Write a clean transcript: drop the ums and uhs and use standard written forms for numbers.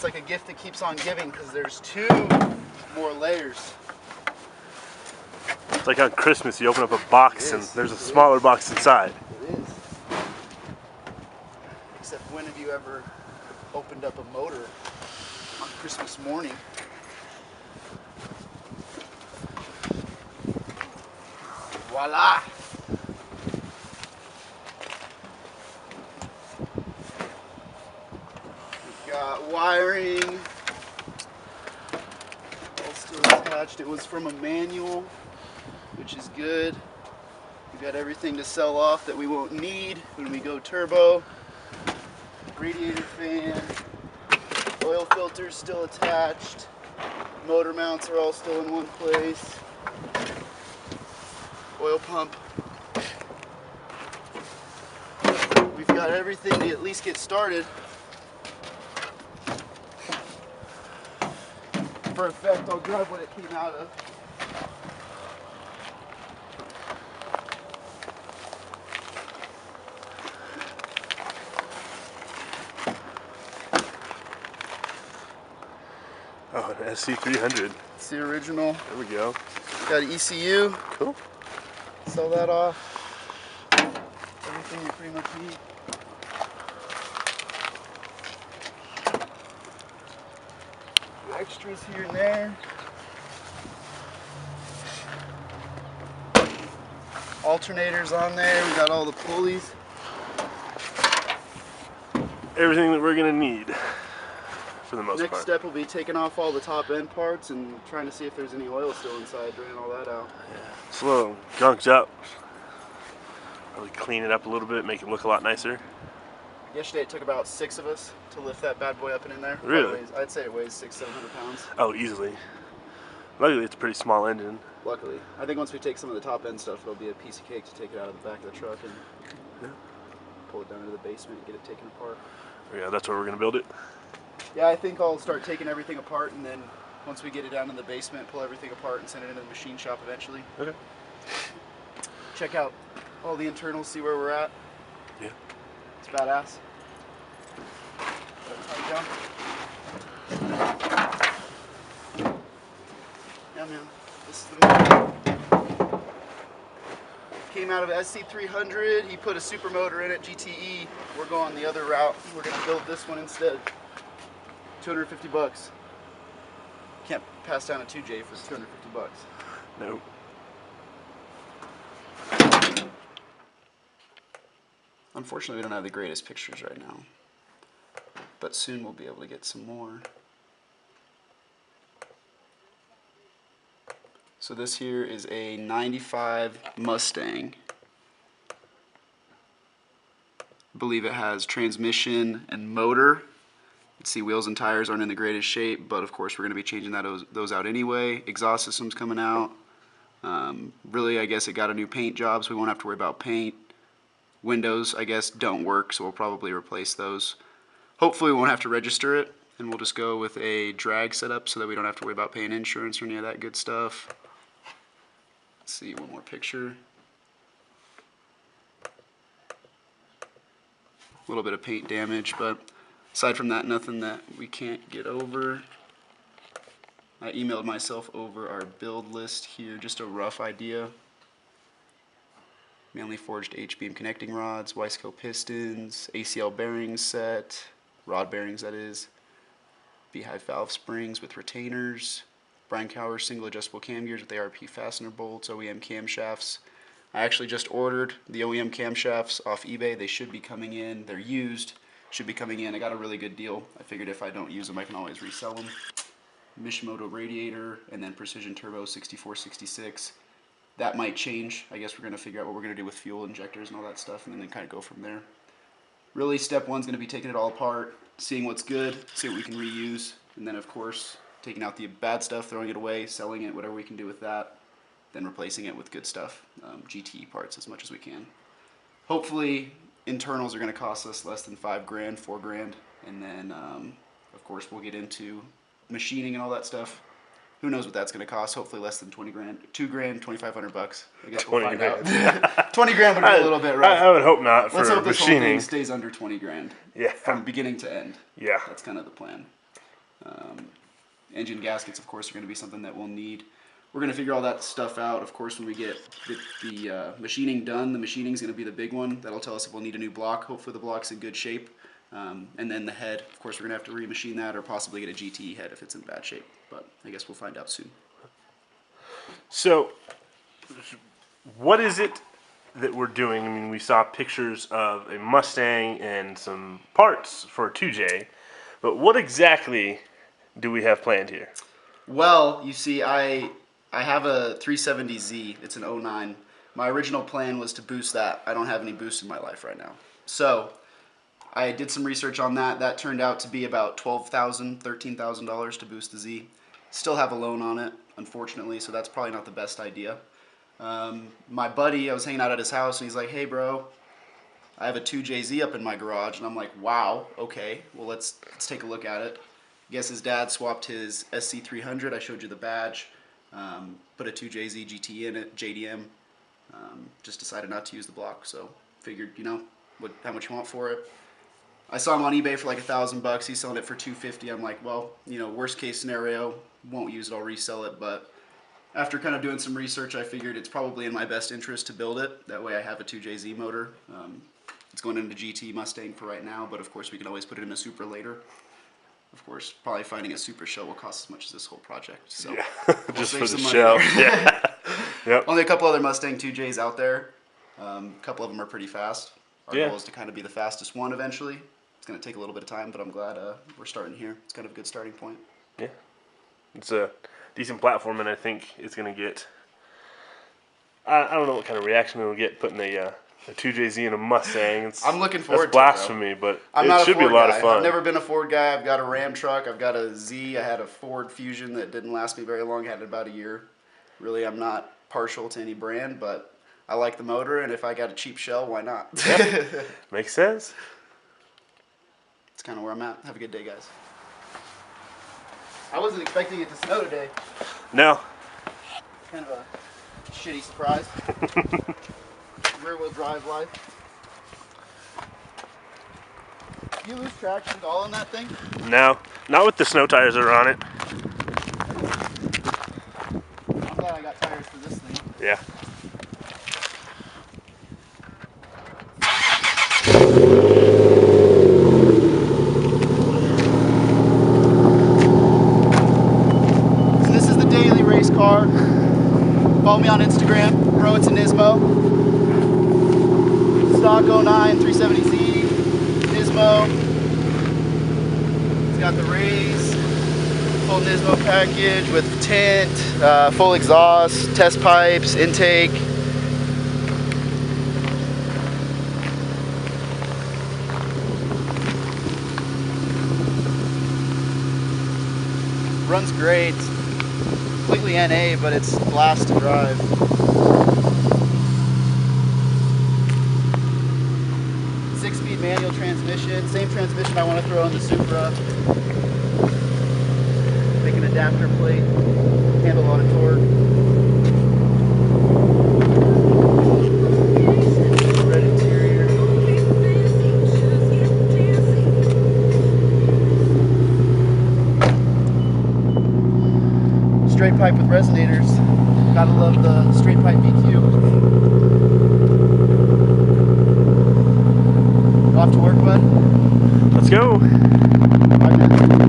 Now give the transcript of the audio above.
like a gift that keeps on giving because there's 2 more layers. It's like on Christmas, you open up a box and there's a smaller box inside. It is. Except when have you ever opened up a motor on Christmas morning? Voila! We've got wiring. All still attached. It was from a manual, which is good. We've got everything to sell off that we won't need when we go turbo. Radiator fan. Oil filters still attached. Motor mounts are all still in one place. Oil pump. We've got everything to at least get started. For effect, I'll grab what it came out of. Oh, an SC300. It's the original. There we go. Got an ECU. Cool. Sell that off. Everything you pretty much need. Extras here and there. Alternators on there. We got all the pulleys. Everything that we're gonna need for the most Next part. step will be taking off all the top end parts and trying to see if there's any oil still inside, draining all that out. It's a little gunked up. Really clean it up a little bit, make it look a lot nicer. Yesterday it took about 6 of us to lift that bad boy up and in there. Really? I'd say it weighs 600-700 pounds. Oh, easily. Luckily, it's a pretty small engine. Luckily. I think once we take some of the top end stuff, it'll be a piece of cake to take it out of the back of the truck and pull it down into the basement and get it taken apart. Yeah, that's where we're gonna build it. Yeah, I think I'll start taking everything apart, and then once we get it down in the basement, pull everything apart and send it into the machine shop eventually. Okay. Check out all the internals, see where we're at. Yeah. It's badass. Yeah, man. This is the motor. Came out of SC300. He put a super motor in it, GTE. We're going the other route. We're gonna build this one instead. 250 bucks. Can't pass down a 2J for 250 bucks. No. Unfortunately, we don't have the greatest pictures right now, but soon we'll be able to get some more. So this here is a 95 Mustang. I believe it has transmission and motor. You can see wheels and tires aren't in the greatest shape, but of course we're going to be changing those out anyway. Exhaust system's coming out. Really, I guess it got a new paint job, so we won't have to worry about paint. Windows, I guess, don't work, so we'll probably replace those. Hopefully we won't have to register it, and we'll just go with a drag setup so that we don't have to worry about paying insurance or any of that good stuff. Let's see, one more picture. A little bit of paint damage, but aside from that, nothing that we can't get over. I emailed myself over our build list here, just a rough idea. Manly forged H-beam connecting rods, Wiseco pistons, ACL bearings set, rod bearings that is, beehive valve springs with retainers, Brandkauer single adjustable cam gears with ARP fastener bolts, OEM camshafts. I actually just ordered the OEM camshafts off eBay. They should be coming in. They're used. Should be coming in. I got a really good deal. I figured if I don't use them, I can always resell them. Mishimoto radiator, and then Precision Turbo 6466. That might change. I guess we're going to figure out what we're going to do with fuel injectors and all that stuff, and then kind of go from there. Really, step one's going to be taking it all apart, seeing what's good, see what we can reuse, and then of course taking out the bad stuff, throwing it away, selling it, whatever we can do with that, then replacing it with good stuff, GTE parts as much as we can. Hopefully internals are going to cost us less than $5 grand, $4 grand, and then of course we'll get into machining and all that stuff. Who knows what that's going to cost? Hopefully less than 20 grand. 2 grand, 2,500 bucks. I guess we'll find out. 20 grand would be a little bit rough. I would hope not for Let's hope this whole machining. thing stays under 20 grand. Yeah. From beginning to end. Yeah. That's kind of the plan. Engine gaskets, of course, are going to be something that we'll need. We're going to figure all that stuff out, of course, when we get the machining done. The machining is going to be the big one. That'll tell us if we'll need a new block. Hopefully the block's in good shape. And then the head, of course, we're going to have to remachine that or possibly get a GTE head if it's in bad shape. But I guess we'll find out soon. So, what is it that we're doing? I mean, we saw pictures of a Mustang and some parts for a 2J, but what exactly do we have planned here? Well, you see, I have a 370Z. It's an '09. My original plan was to boost that. I don't have any boost in my life right now. So I did some research on that. That turned out to be about $12,000, $13,000 to boost the Z. Still have a loan on it, unfortunately, so that's probably not the best idea. My buddy, I was hanging out at his house, and he's like, hey, bro, I have a 2JZ up in my garage. And I'm like, wow, okay, well, let's take a look at it. I guess his dad swapped his SC300. I showed you the badge. Put a 2JZ GT in it, JDM. Just decided not to use the block, so figured, you know, how much you want for it. I saw him on eBay for like $1,000. He's selling it for $250. I'm like, well, you know, worst case scenario, won't use it, I'll resell it. But after kind of doing some research, I figured it's probably in my best interest to build it. That way I have a 2JZ motor. It's going into GT Mustang for right now, but of course we can always put it in a Supra later. Of course, probably finding a Super shell will cost as much as this whole project. So Yeah, we'll just save for the some money shell. there. Yeah. Yep. Only a couple other Mustang 2Js out there. A couple of them are pretty fast. Our Yeah. goal is to kind of be the fastest one eventually. It's going to take a little bit of time, but I'm glad we're starting here. It's kind of a good starting point. Yeah. It's a decent platform, and I think it's going to get... I don't know what kind of reaction it'll get putting a 2JZ in a Mustang. I'm looking forward to it, That's blasphemy, but I'm it not should a be a Ford lot guy. of fun. I've never been a Ford guy. I've got a Ram truck. I've got a Z. I had a Ford Fusion that didn't last me very long. I had it about a year. Really, I'm not partial to any brand, but I like the motor, and if I got a cheap shell, why not? Yeah. Makes sense. It's kind of where I'm at. Have a good day, guys. I wasn't expecting it to snow today. No. Kind of a shitty surprise. Rear-wheel drive life. You lose traction at all on that thing? No. Not with the snow tires that are on it. I'm glad I got tires for this thing. Yeah. So this is the daily race car. Follow me on Instagram, bro, it's a Nismo. Stock 09 370Z, Nismo. It's got the race, full Nismo package with tint, full exhaust, test pipes, intake. Runs great. Completely NA, but it's a blast to drive. 6-speed manual transmission. Same transmission I want to throw on the Supra. Make an adapter plate. Handle a lot of torque. Red interior. Straight pipe with resonators. Gotta love the straight pipe VQ. Off to work, bud? Let's go. 5 minutes.